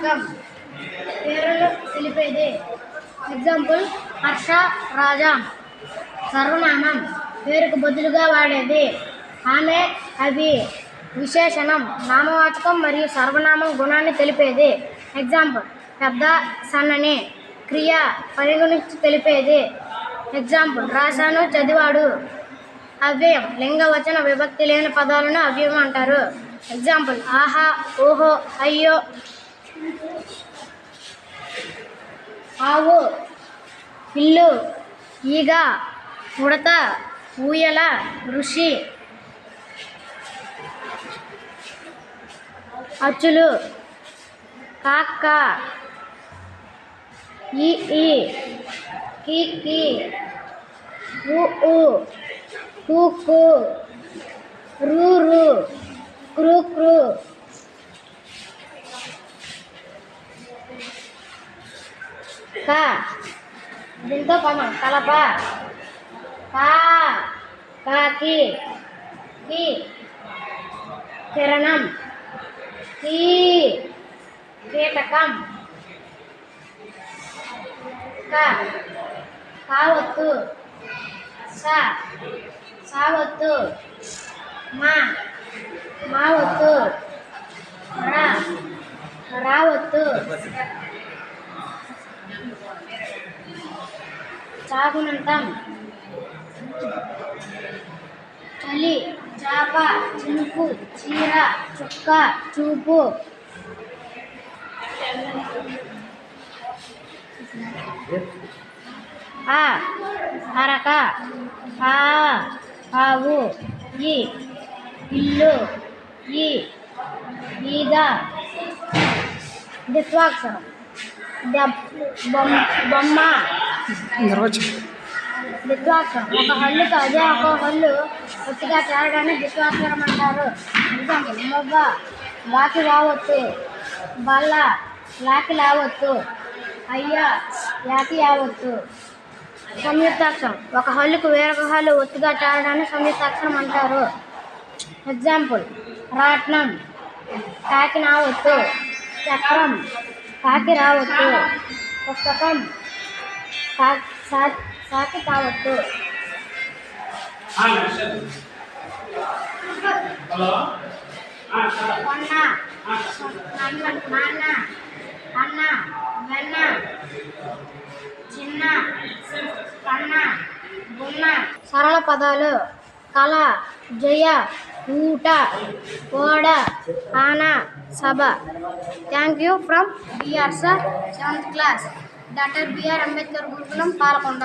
నామవాచకం పేరును తెలిపేది. ఎగ్జాంపుల్ హర్ష, రాజా. సర్వనామం పేరుకు బదులుగా వాడేది. ఆమె, అవి. విశేషణం నామవాచకం మరియు సర్వనామం గుణాన్ని తెలిపేది. ఎగ్జాంపుల్ పెద్ద, సన్నని. క్రియ పని గురించి తెలిపేది. ఎగ్జాంపుల్ రాశాను, చదివాడు. అవ్యయం లింగవచన విభక్తి లేని పదాలను అవ్యయం అంటారు. ఎగ్జాంపుల్ ఆహా, ఓహో, అయ్యో. ఆవు, ఇల్లు, ఈగ, ఉడత, ఊయల, ఋషి. అచ్చులు కాక్క, ఈ, కీ, ఊ, కూకు, రూ, క్రూ. కా దీంతో కలప. కాకి, కీ కిరణం, కీటకం. కావత్తు, సావత్తు. మావత్తు, రావత్తు. చాగునంతం, చలి, చాప, చినుకు, చీర, చుక్క, చూపు. అరక, ఆవు, ఇల్లు, ఈగ. ద్విత్వాక్షరం బొమ్మ. ద్విత్వాక్షరం ఒక హల్లుకు అదే ఒక హల్లు ఒత్తిగా చేరడాన్ని ద్విత్వాక్షరం అంటారు. ఎగ్జాంపుల్ మొగ్గ, లాకి రావత్తు. బల్ల, లాకి లావత్తు. అయ్యా, యాకి యావత్తు. సంయుక్తాక్షరం ఒక హల్లుకు వేరొక హల్లు ఒత్తిగా చేరడాన్ని సంయుక్తాక్షరం అంటారు. ఎగ్జాంపుల్ రాట్నం, కాకి నావత్తు. చక్రం, కాకి రావత్తు. పుస్తకం, సాకి కావత్తు. నాన్న, అన్న, వెన్న, చిన్న, కన్న, గున్న. సరళ పదాలు కళ, జయ, ఊట, ఓడ, ఆన, సభ. Thank you from BR sir, 7th class, doctor BR Ambedkar గురుకులం, పాలకొండ.